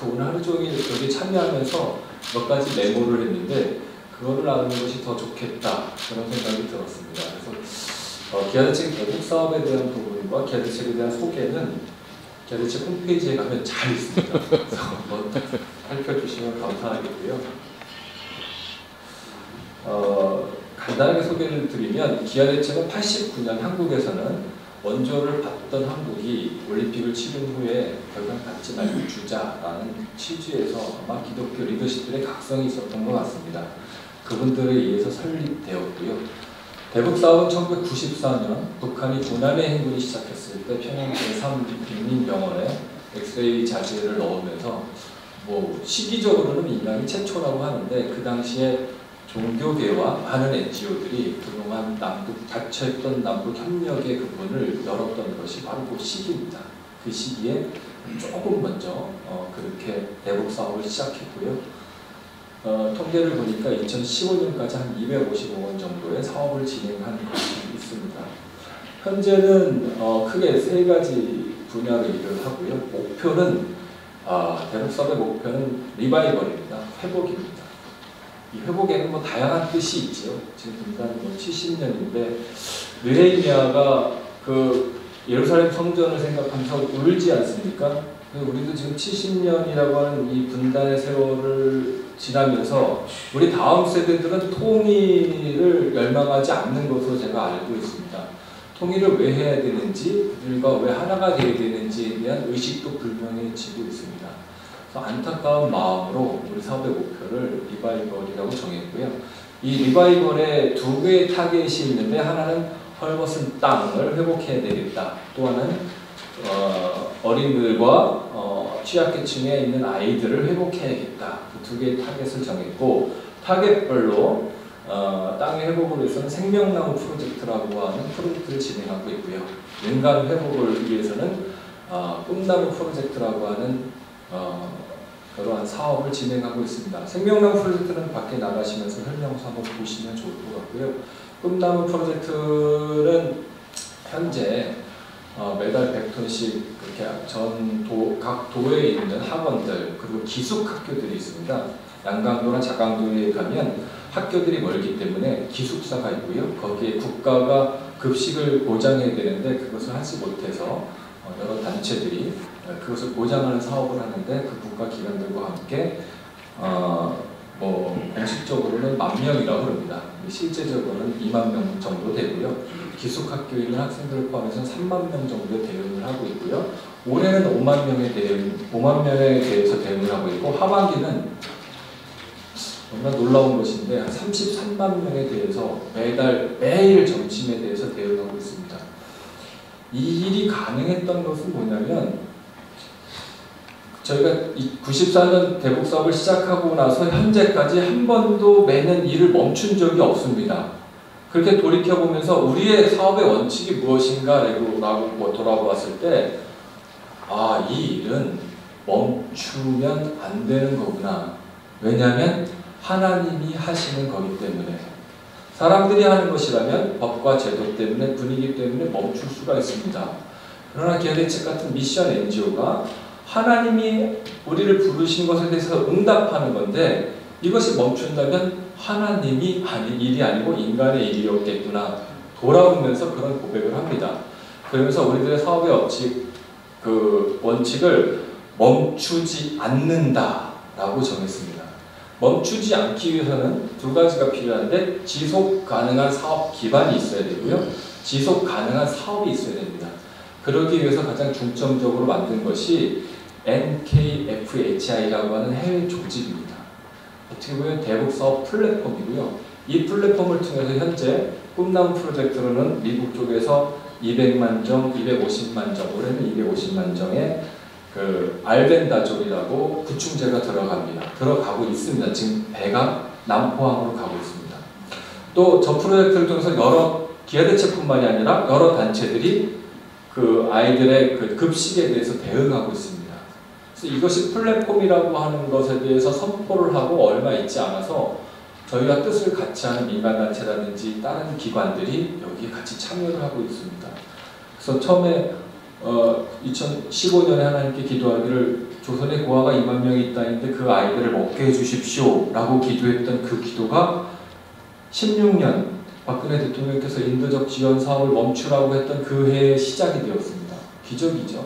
오늘 하루 종일 여기 참여하면서 몇 가지 메모를 했는데 그거를 나누는 것이 더 좋겠다 그런 생각이 들었습니다. 그래서 기아대책 대북 사업에 대한 부분과 기아대책에 대한 소개는 기아대책 홈페이지에 가면 잘 있습니다. 그래서 한번 살펴주시면 감사하겠고요. 간단하게 소개를 드리면 기아대책은 89년 한국에서는 원조를 받던 한국이 올림픽을 치른 후에 결국 받지 말고 주자라는 취지에서 아마 기독교 리더십들의 각성이 있었던 것 같습니다. 그분들에 의해서 설립되었고요. 대북사업은 1994년 북한이 군함의 행군이 시작했을 때 평양 제3빈민병원에 엑스레이 자재를 넣으면서 시기적으로는 인간이 최초라고 하는데 그 당시에 종교계와 많은 NGO들이 그동안 닫혀있던 남북 협력의 그 문을 열었던 것이 바로 그 시기입니다. 그 시기에 조금 먼저 그렇게 대북 사업을 시작했고요. 통계를 보니까 2015년까지 한 255원 정도의 사업을 진행한 것이 있습니다. 현재는 크게 세 가지 분야로 일을 하고요. 목표는 대북 사업의 목표는 리바이벌입니다. 회복입니다. 이 회복에는 다양한 뜻이 있죠. 지금 분단 70년인데 느헤미야가 그 예루살렘 성전을 생각하면서 울지 않습니까? 우리도 지금 70년이라고 하는 이 분단의 세월을 지나면서 우리 다음 세대들은 통일을 열망하지 않는 것으로 제가 알고 있습니다. 통일을 왜 해야 되는지, 그들과 왜 하나가 되어야 되는지에 대한 의식도 불명해지고 있습니다. 안타까운 마음으로 우리 사업의 목표를 리바이벌이라고 정했고요. 이 리바이벌에 두 개의 타겟이 있는데 하나는 헐벗은 땅을 회복해야 되겠다. 또 하나는 어린이들과 취약계층에 있는 아이들을 회복해야겠다. 그 두 개의 타겟을 정했고 타겟별로 땅의 회복을 위해서는 생명나무 프로젝트라고 하는 프로젝트를 진행하고 있고요. 인간 회복을 위해서는 꿈나무 프로젝트라고 하는 그러한 사업을 진행하고 있습니다. 생명나무 프로젝트는 밖에 나가시면서 설명서 한번 보시면 좋을 것 같고요. 꿈나무 프로젝트는 현재 매달 100톤씩 그렇게 각 도에 있는 학원들 그리고 기숙학교들이 있습니다. 양강도나 자강도에 가면 학교들이 멀기 때문에 기숙사가 있고요. 거기에 국가가 급식을 보장해야 되는데 그것을 하지 못해서 여러 단체들이 그것을 보장하는 사업을 하는데 그 국가 기관들과 함께 공식적으로는 10,000명이라고 합니다. 실제적으로는 20,000명 정도 되고요. 기숙학교에 있는 학생들을 포함해서 30,000명 정도 대응을 하고 있고요. 올해는 5만 명에 대해서 대응을 하고 있고 하반기는 정말 놀라운 것인데 한 33만 명에 대해서 매일 점심에 대해서 대응하고 있습니다. 이 일이 가능했던 것은 뭐냐면 저희가 94년 대북 사업을 시작하고 나서 현재까지 한 번도 매년 일을 멈춘 적이 없습니다. 그렇게 돌이켜보면서 우리의 사업의 원칙이 무엇인가 라고 돌아보았을 때 이 일은 멈추면 안 되는 거구나. 왜냐하면 하나님이 하시는 거기 때문에 사람들이 하는 것이라면 법과 제도 때문에 분위기 때문에 멈출 수가 있습니다. 그러나 기아대책 같은 미션 NGO가 하나님이 우리를 부르신 것에 대해서 응답하는 건데 이것이 멈춘다면 하나님이 일이 아니고 인간의 일이었겠구나 돌아보면서 그런 고백을 합니다. 그러면서 우리들의 사업의 원칙을 멈추지 않는다라고 정했습니다. 멈추지 않기 위해서는 두 가지가 필요한데 지속 가능한 사업 기반이 있어야 되고요. 지속 가능한 사업이 있어야 됩니다. 그러기 위해서 가장 중점적으로 만든 것이 NKFHI라고 하는 해외 조직입니다. 어떻게 보면 대북 사업 플랫폼이고요. 이 플랫폼을 통해서 현재 꿈나무 프로젝트로는 미국 쪽에서 200만 정, 250만 정, 올해는 250만 정의 알벤다졸이라고 구충제가 들어가고 있습니다. 지금 배가 남포항으로 가고 있습니다. 또 저 프로젝트를 통해서 여러 기아대책뿐만이 아니라 여러 단체들이 그 아이들의 그 급식에 대해서 대응하고 있습니다. 그래서 이것이 플랫폼이라고 하는 것에 대해서 선포를 하고 얼마 있지 않아서 저희가 뜻을 같이 하는 민간단체라든지 다른 기관들이 여기에 같이 참여를 하고 있습니다. 그래서 처음에 2015년에 하나님께 기도하기를 조선에 고아가 2만 명이 있다는데 그 아이들을 먹게 해주십시오 라고 기도했던 그 기도가 16년 박근혜 대통령께서 인도적 지원 사업을 멈추라고 했던 그 해의 시작이 되었습니다. 기적이죠.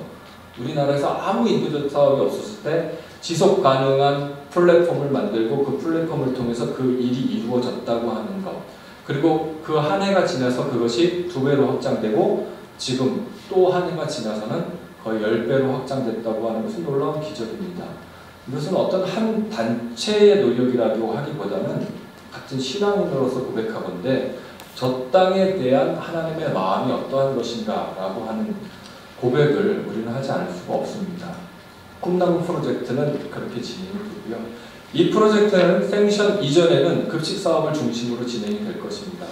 우리나라에서 아무 인도적 사업이 없었을 때 지속 가능한 플랫폼을 만들고 그 플랫폼을 통해서 그 일이 이루어졌다고 하는 것, 그리고 그 한 해가 지나서 그것이 2배로 확장되고 지금 또 한 해가 지나서는 거의 10배로 확장됐다고 하는 것은 놀라운 기적입니다. 이것은 어떤 한 단체의 노력이라고 하기보다는 같은 신앙인으로서 고백하건대 저 땅에 대한 하나님의 마음이 어떠한 것인가 라고 하는 고백을 우리는 하지 않을 수가 없습니다. 꿈나무 프로젝트는 그렇게 진행이 되고요. 이 프로젝트는 생션 이전에는 급식 사업을 중심으로 진행이 될 것입니다.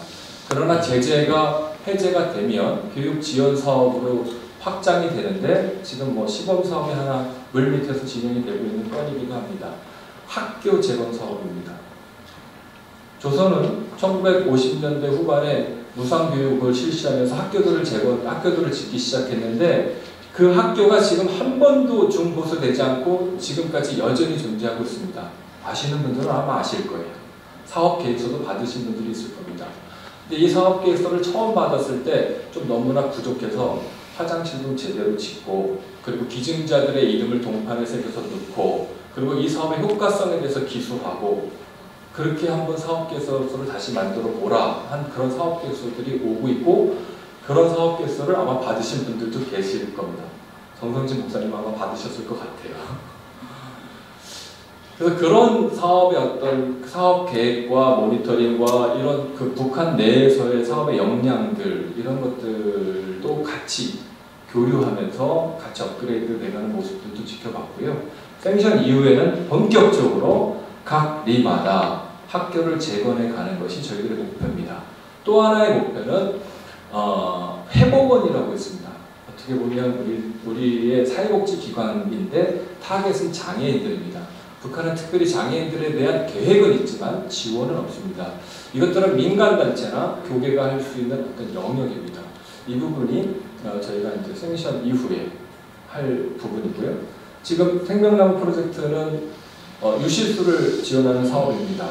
그러나 제재가 해제가 되면 교육 지원 사업으로 확장이 되는데 지금 뭐 시범 사업이 하나 물밑에서 진행이 되고 있는 건이기도 합니다. 학교 재건 사업입니다. 조선은 1950년대 후반에 무상교육을 실시하면서 학교들을 짓기 시작했는데 그 학교가 지금 한 번도 중보수되지 않고 지금까지 여전히 존재하고 있습니다. 아시는 분들은 아마 아실 거예요. 사업계획서도 받으신 분들이 있을 겁니다. 근데 이 사업계획서를 처음 받았을 때 좀 너무나 부족해서 화장실도 제대로 짓고 그리고 기증자들의 이름을 동판에 새겨서 넣고 그리고 이 사업의 효과성에 대해서 기술하고 그렇게 한번 사업계획서를 다시 만들어 보라 한 그런 사업계획서들이 오고 있고 그런 사업계획서를 아마 받으신 분들도 계실 겁니다. 정성진 목사님 아마 받으셨을 것 같아요. 그래서 그런 사업의 어떤 사업 계획과 모니터링과 이런 그 북한 내에서의 사업의 역량들 이런 것들도 같이 교류하면서 같이 업그레이드 돼가는 모습들도 지켜봤고요. 생션 이후에는 본격적으로 각 리마다 학교를 재건해 가는 것이 저희들의 목표입니다. 또 하나의 목표는 회복원이라고 있습니다. 어떻게 보면 우리의 사회복지기관인데 타겟은 장애인들입니다. 북한은 특별히 장애인들에 대한 계획은 있지만 지원은 없습니다. 이것들은 민간단체나 교계가 할 수 있는 어떤 영역입니다. 이 부분이 저희가 이제 생션 이후에 할 부분이고요. 지금 생명나무 프로젝트는 유실수를 지원하는 사업입니다.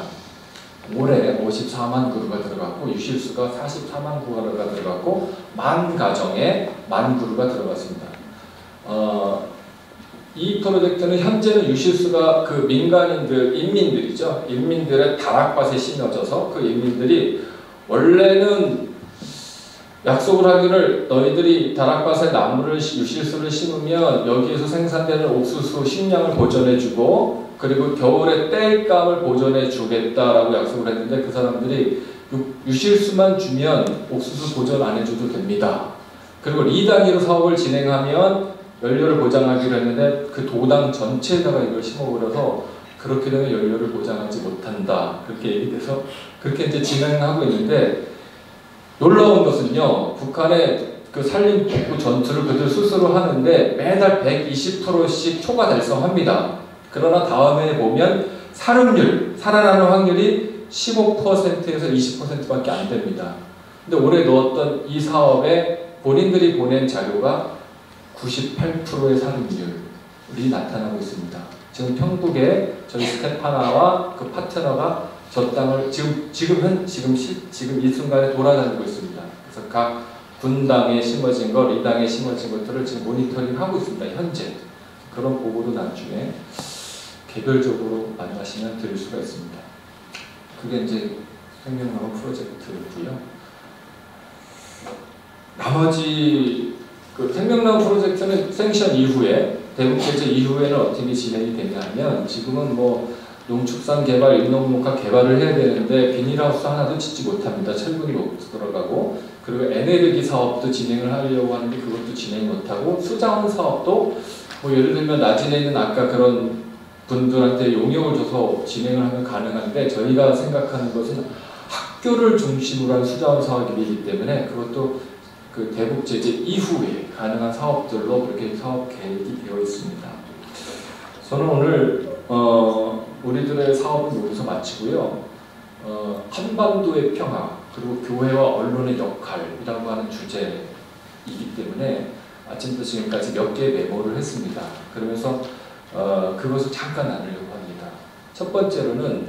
올해 54만 그루가 들어갔고 유실수가 44만 그루가 들어갔고 만 가정에 만 그루가 들어갔습니다. 이 프로젝트는 현재는 유실수가 그 민간인들, 인민들이죠. 인민들의 다락밭에 심어져서 그 인민들이 원래는 약속을 하기를 너희들이 다락밭에 나무를 유실수를 심으면 여기에서 생산되는 옥수수 식량을 보존해주고 그리고 겨울에 땔감을 보존해주겠다라고 약속을 했는데 그 사람들이 유실수만 주면 옥수수 보존 안 해줘도 됩니다. 그리고 리 단위로 사업을 진행하면 연료를 보장하기로 했는데 그 도당 전체에다가 이걸 심어버려서 그렇게 되면 연료를 보장하지 못한다. 그렇게 얘기돼서 그렇게 이제 진행하고 있는데 놀라운 것은요. 북한의 그 산림복구 전투를 그들 스스로 하는데 매달 120%씩 초과 달성합니다. 그러나 다음에 보면 살음률, 살아나는 확률이 15%에서 20%밖에 안 됩니다. 근데 올해 넣었던 이 사업에 본인들이 보낸 자료가 98%의 살음률이 나타나고 있습니다. 지금 평북에 저희 스테파나와 그 파트너가 저 땅을 지금 이 순간에 돌아다니고 있습니다. 그래서 각 군당에 심어진 것, 리당에 심어진 것들을 지금 모니터링하고 있습니다. 현재 그런 보고도 나중에 개별적으로 만나시면 드릴 수가 있습니다. 그게 이제 생명나무 프로젝트고요. 나머지 그 생명나무 프로젝트는 생션 이후에 대북제재 이후에는 어떻게 진행이 되냐면 지금은 뭐 농축산 개발, 일농목화 개발을 해야 되는데 비닐하우스 하나도 짓지 못합니다. 철분이 못 들어가고 그리고 에네르기 사업도 진행을 하려고 하는데 그것도 진행 못하고 수자원 사업도 뭐 예를 들면 나진에 있는 아까 그런 분들한테 용역을 줘서 진행을 하면 가능한데 저희가 생각하는 것은 학교를 중심으로 한 수자원 사업이기 때문에 그것도 그 대북 제재 이후에 가능한 사업들로 그렇게 사업 계획이 되어 있습니다. 저는 오늘 우리들의 사업은 여기서 마치고요. 한반도의 평화 그리고 교회와 언론의 역할이라고 하는 주제이기 때문에 아침부터 지금까지 몇 개의 메모를 했습니다. 그러면서 그것을 잠깐 나누려고 합니다. 첫 번째로는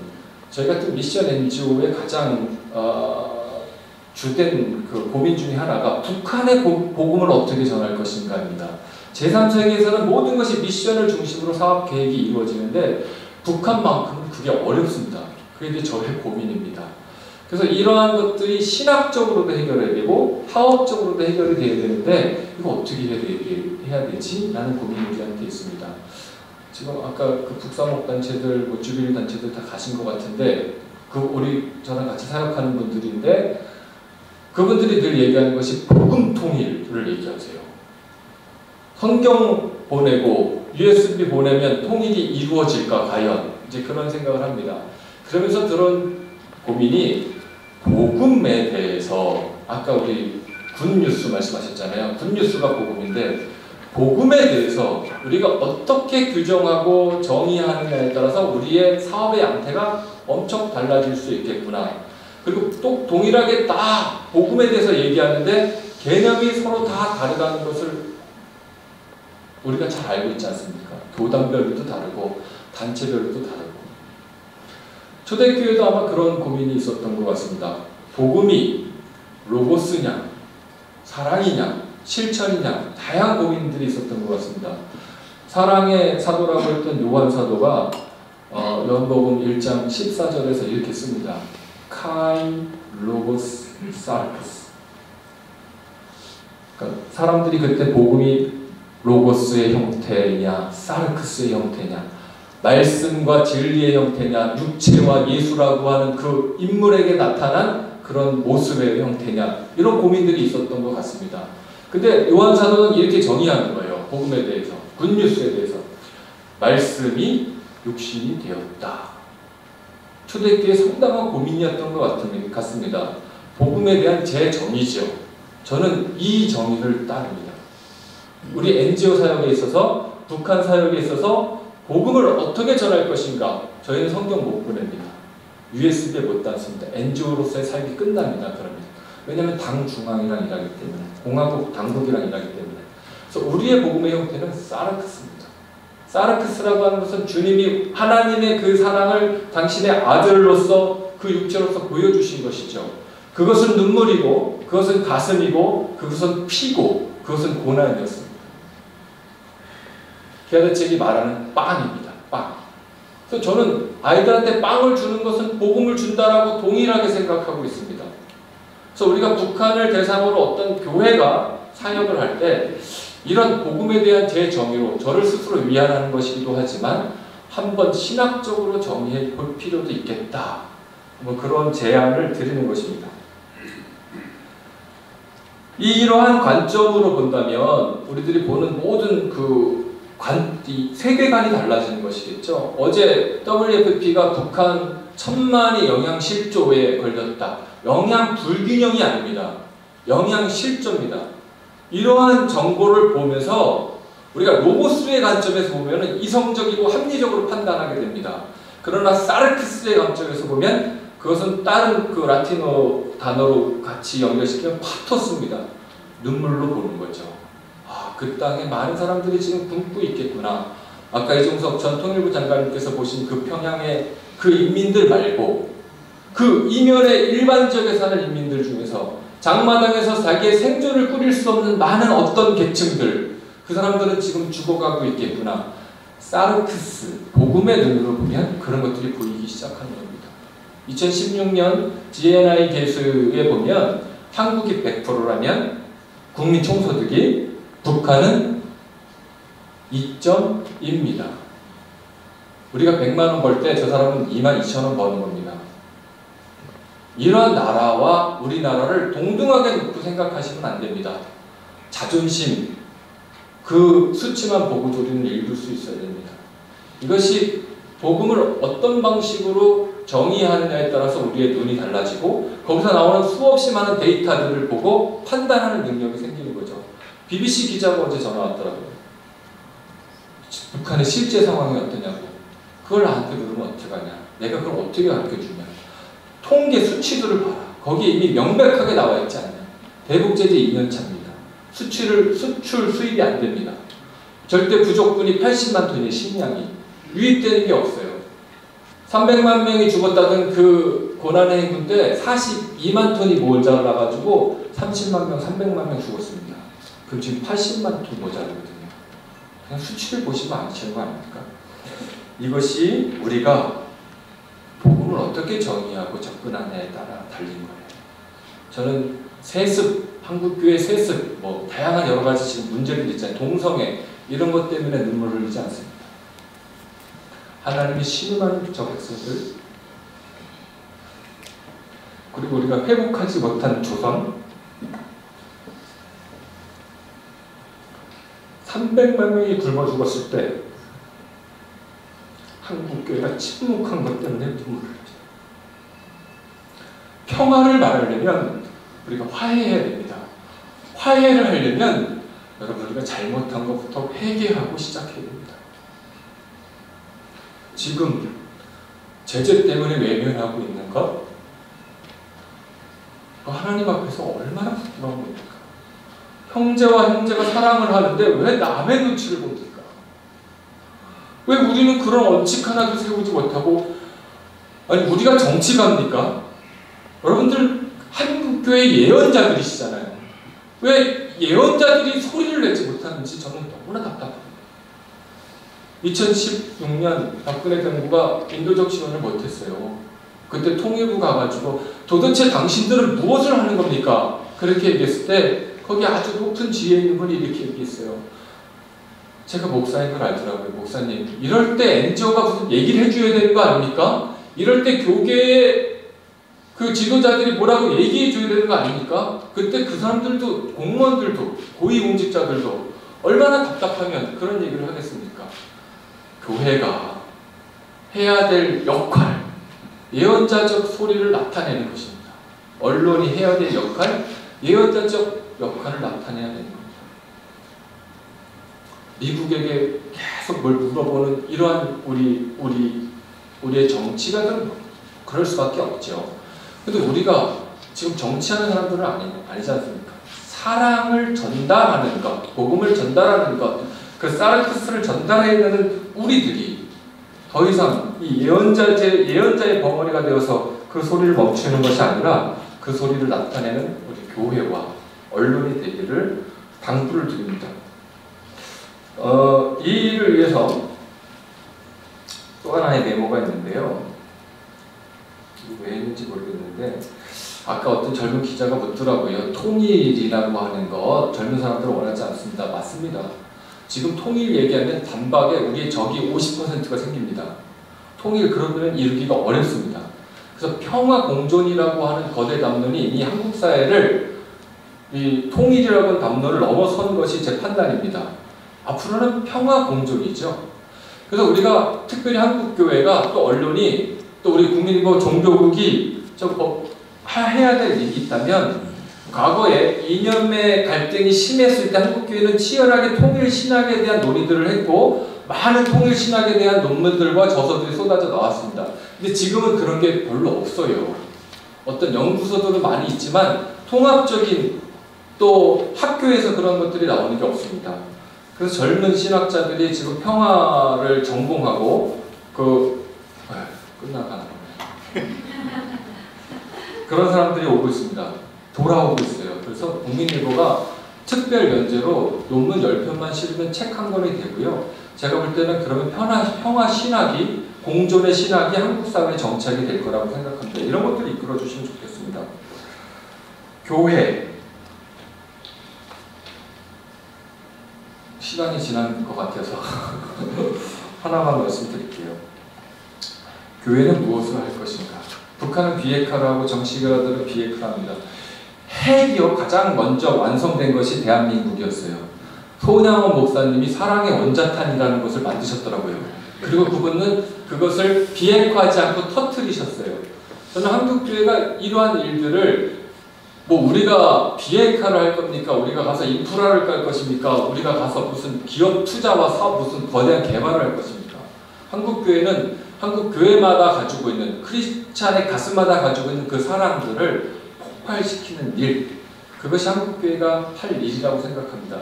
저희 같은 미션 NGO의 가장 주된 그 고민 중에 하나가 북한의 복음을 어떻게 전할 것인가입니다. 제3세계에서는 모든 것이 미션을 중심으로 사업 계획이 이루어지는데 북한만큼은 그게 어렵습니다. 그게 이제 저의 고민입니다. 그래서 이러한 것들이 신학적으로도 해결해야 되고 사업적으로도 해결이 돼야 되는데 이거 어떻게 해야 되지? 라는 고민이 우리한테 있습니다. 지금 아까 그 북사목 단체들, 뭐 주빌 단체들 다 가신 것 같은데 우리 저랑 같이 사역하는 분들인데 그분들이 늘 얘기하는 것이 복음 통일을 얘기하세요. 성경 보내고 USB 보내면 통일이 이루어질까 과연 이제 그런 생각을 합니다. 그러면서 들은 고민이 복음에 대해서 아까 우리 굿뉴스 말씀하셨잖아요. 굿뉴스가 복음인데 복음에 대해서 우리가 어떻게 규정하고 정의하느냐에 따라서 우리의 사업의 양태가 엄청 달라질 수 있겠구나. 그리고 또 동일하게 다 복음에 대해서 얘기하는데 개념이 서로 다 다르다는 것을 우리가 잘 알고 있지 않습니까? 교단별로도 다르고 단체별로도 다르고 초대교회도 아마 그런 고민이 있었던 것 같습니다. 복음이 로고스냐 사랑이냐 실천이냐 다양한 고민들이 있었던 것 같습니다. 사랑의 사도라고 했던 요한 사도가 요한복음 1장 14절에서 이렇게 씁니다. 카이 로고스 사르크스. 그러니까 사람들이 그때 복음이 로고스의 형태냐 사르크스의 형태냐 말씀과 진리의 형태냐 육체와 예수라고 하는 그 인물에게 나타난 그런 모습의 형태냐 이런 고민들이 있었던 것 같습니다. 근데 요한 사도는 이렇게 정의하는 거예요. 복음에 대해서 굿뉴스에 대해서 말씀이 육신이 되었다. 초대교회의 상당한 고민이었던 것 같습니다. 복음에 대한 제 정의죠. 저는 이 정의를 따릅니다. 우리 NGO 사역에 있어서 북한 사역에 있어서 복음을 어떻게 전할 것인가 저희는 성경 못 보냅니다. USB에 못 닿습니다. NGO로서의 삶이 끝납니다. 그러면 왜냐하면 당 중앙이랑 일하기 때문에 공화국 당국이랑 일하기 때문에 그래서 우리의 복음의 형태는 사르크스입니다. 사르크스라고 하는 것은 주님이 하나님의 그 사랑을 당신의 아들로서 그 육체로서 보여주신 것이죠. 그것은 눈물이고 그것은 가슴이고 그것은 피고 그것은 고난이었습니다. 기아대책이 말하는 빵입니다. 빵. 그래서 저는 아이들한테 빵을 주는 것은 복음을 준다라고 동일하게 생각하고 있습니다. 그래서 우리가 북한을 대상으로 어떤 교회가 사역을 할 때 이런 복음에 대한 제 정의로 저를 스스로 위안하는 것이기도 하지만 한번 신학적으로 정의해 볼 필요도 있겠다. 뭐 그런 제안을 드리는 것입니다. 이러한 관점으로 본다면 우리들이 보는 모든 이 세계관이 달라지는 것이겠죠. 어제 WFP가 북한 1000만이 영양실조에 걸렸다. 영양 불균형이 아닙니다. 영양실조입니다. 이러한 정보를 보면서 우리가 로고스의 관점에서 보면 이성적이고 합리적으로 판단하게 됩니다. 그러나 사르크스의 관점에서 보면 그것은 다른 그 라틴어 단어로 같이 연결시키면 파토스입니다. 눈물로 보는 거죠. 그 땅에 많은 사람들이 지금 굶고 있겠구나. 아까 이종석 전 통일부 장관님께서 보신 그 평양의 그 인민들 말고 그 이면에 일반적에 사는 인민들 중에서 장마당에서 자기의 생존을 꾸릴 수 없는 많은 어떤 계층들 그 사람들은 지금 죽어가고 있겠구나. 사르크스, 복음의 눈으로 보면 그런 것들이 보이기 시작하는 겁니다. 2016년 GNI 개수에 보면 한국이 100%라면 국민 총소득이 북한은 2.2입니다. 우리가 100만 원 벌 때 저 사람은 22,000원 버는 겁니다. 이런 나라와 우리나라를 동등하게 놓고 생각하시면 안 됩니다. 자존심, 그 수치만 보고도 우리는 읽을 수 있어야 됩니다. 이것이 복음을 어떤 방식으로 정의하느냐에 따라서 우리의 눈이 달라지고 거기서 나오는 수없이 많은 데이터들을 보고 판단하는 능력이 생기는 거죠. BBC 기자가 어제 전화 왔더라고요. 북한의 실제 상황이 어떠냐고. 그걸 나한테 물으면 어떡하냐. 내가 그걸 어떻게 가르쳐주냐. 통계 수치들을 봐라. 거기에 이미 명백하게 나와 있지 않냐. 대북제재 2년 차입니다. 수출 수입이 안 됩니다. 절대 부족분이 80만 톤의 식량이 유입되는 게 없어요. 300만 명이 죽었다는 그 고난의 행군 때 42만 톤이 모자라가지고 30만 명, 300만 명 죽었습니다. 그럼 지금 80만 톤 모자라거든요. 그냥 수치를 보시면 아시는 거 아닙니까? 이것이 우리가 복음을 어떻게 정의하고 접근하느냐에 따라 달린 거예요. 저는 세습, 한국교회 세습, 뭐 다양한 여러 가지 지금 문제들이 있잖아요. 동성애 이런 것 때문에 눈물을 흘리지 않습니다. 하나님이 신음하는 저 백성들, 그리고 우리가 회복하지 못한 조상, 300만 명이 굶어 죽었을 때 한국교회가 침묵한 것 때문에 눈물을 흘립니다. 평화를 말하려면 우리가 화해해야 됩니다. 화해를 하려면 여러분 우리가 잘못한 것부터 회개하고 시작해야 됩니다. 지금 제재 때문에 외면하고 있는 것, 하나님 앞에서 얼마나 부끄러운 겁니까? 형제와 형제가 사랑을 하는데 왜 남의 눈치를 봅니까? 왜 우리는 그런 원칙 하나도 세우지 못하고, 아니 우리가 정치가입니까? 여러분들 한국교회 예언자들이시잖아요. 왜 예언자들이 소리를 내지 못하는지 저는 너무나 답답합니다. 2016년 박근혜 정부가 인도적 지원을 못했어요. 그때 통일부 가가지고 도대체 당신들은 무엇을 하는 겁니까? 그렇게 얘기했을 때 거기 아주 높은 지혜 있는 분이 이렇게 얘기했어요. 제가 목사인 걸 알더라고요. 목사님, 이럴 때 NGO가 무슨 얘기를 해줘야 되는 거 아닙니까? 이럴 때 교계의 그 지도자들이 뭐라고 얘기해줘야 되는 거 아닙니까? 그때 그 사람들도, 공무원들도, 고위공직자들도 얼마나 답답하면 그런 얘기를 하겠습니까? 교회가 해야 될 역할, 예언자적 소리를 나타내는 것입니다. 언론이 해야 될 역할, 예언자적 역할을 나타내야 되는 겁니다. 미국에게 계속 뭘 물어보는 이러한 우리의 정치가들은 그럴 수밖에 없죠. 근데 우리가 지금 정치하는 사람들은 아니지 않습니까? 사랑을 전달하는 것, 복음을 전달하는 것, 그 사르크스를 전달해내는 우리들이 더 이상 이 예언자의 벙어리가 되어서 그 소리를 멈추는 것이 아니라 그 소리를 나타내는 우리 교회와 언론이 되기를 당부를 드립니다. 이 일을 위해서 또 하나의 메모가 있는데요. 왜 했는지 모르겠는데 아까 어떤 젊은 기자가 묻더라고요. 통일이라고 하는 거 젊은 사람들은 원하지 않습니다. 맞습니다. 지금 통일 얘기하면 단박에 우리의 적이 50%가 생깁니다. 통일 그러면 이루기가 어렵습니다. 그래서 평화 공존이라고 하는 거대 담론이 이미 한국 사회를 이 통일이라고 하는 담론을 넘어선 것이 제 판단입니다. 앞으로는 평화 공존이죠. 그래서 우리가 특별히 한국교회가 또 언론이 또 우리 국민이고 종교국이 해야 될 일이 있다면 과거에 이념의 갈등이 심했을 때 한국교회는 치열하게 통일 신학에 대한 논의들을 했고 많은 통일 신학에 대한 논문들과 저서들이 쏟아져 나왔습니다. 근데 지금은 그런 게 별로 없어요. 어떤 연구소들은 많이 있지만 통합적인 또 학교에서 그런 것들이 나오는 게 없습니다. 그래서 젊은 신학자들이 지금 평화를 전공하고 끝나가는 거네요. 그런 사람들이 오고 있습니다. 돌아오고 있어요. 그래서 국민일보가 특별 연재로 논문 10편만 실으면 책 한 권이 되고요. 제가 볼 때는 그러면 평화 신학이, 공존의 신학이 한국 사회의 정착이 될 거라고 생각합니다. 이런 것들을 이끌어 주시면 좋겠습니다. 교회. 시간이 지난 것 같아서 하나만 말씀드릴게요. 교회는 무엇을 할 것인가? 북한은 비핵화를 하고 정치가들은 비핵화를 합니다. 핵이요 가장 먼저 완성된 것이 대한민국이었어요. 손양원 목사님이 사랑의 원자탄이라는 것을 만드셨더라고요. 그리고 그분은 그것을 비핵화하지 않고 터뜨리셨어요. 저는 한국교회가 이러한 일들을 우리가 비핵화를 할 겁니까? 우리가 가서 인프라를 깔 것입니까? 우리가 가서 무슨 기업 투자와 사업 무슨 거대한 개발을 할 것입니까? 한국교회는 한국교회마다 가지고 있는 크리스찬의 가슴마다 가지고 있는 그 사랑들을 폭발시키는 일, 그것이 한국교회가 할 일이라고 생각합니다.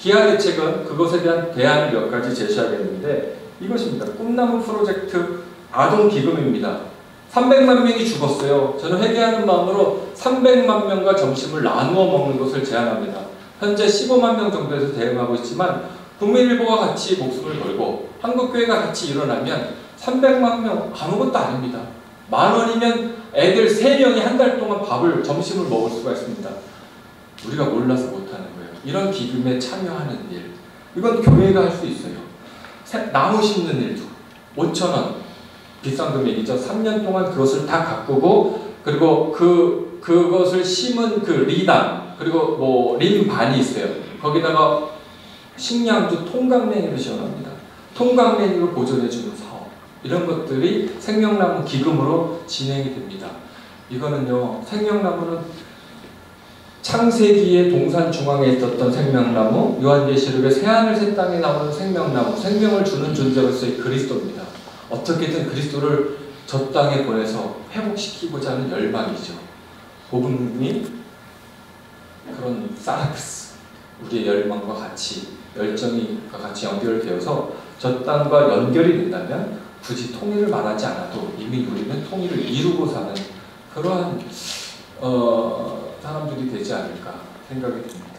기아 대책은 그것에 대한 대안을 몇 가지 제시하겠는데 이것입니다. 꿈나무 프로젝트 아동기금입니다. 300만 명이 죽었어요. 저는 회개하는 마음으로 300만 명과 점심을 나누어 먹는 것을 제안합니다. 현재 15만 명 정도에서 대응하고 있지만 국민일보와 같이 목숨을 걸고 한국교회가 같이 일어나면 300만 명 아무것도 아닙니다. 10,000원이면 애들 3명이 한 달 동안 점심을 먹을 수가 있습니다. 우리가 몰라서 못하는 거예요. 이런 기금에 참여하는 일, 이건 교회가 할 수 있어요. 나무 심는 일도 5,000원, 비싼 금액이죠. 3년 동안 그것을 다 가꾸고, 그리고 그것을 심은 그 리당, 그리고 뭐 림반이 있어요. 거기다가 식량도 통강냉이로 지원합니다. 통강냉이로 보존해주는 사업, 이런 것들이 생명나무 기금으로 진행이 됩니다. 이거는요, 생명나무는 창세기에 동산 중앙에 있었던 생명나무, 요한계시록의 새하늘 새 땅에 나오는 생명나무, 생명을 주는 존재로서의 그리스도입니다. 어떻게든 그리스도를 저 땅에 보내서 회복시키고자 하는 열망이죠. 복음이 그런 사르크스, 우리의 열망과 같이, 열정과 같이 연결되어서 저 땅과 연결이 된다면 굳이 통일을 말하지 않아도 이미 우리는 통일을 이루고 사는 그러한 사람들이 되지 않을까 생각이 듭니다.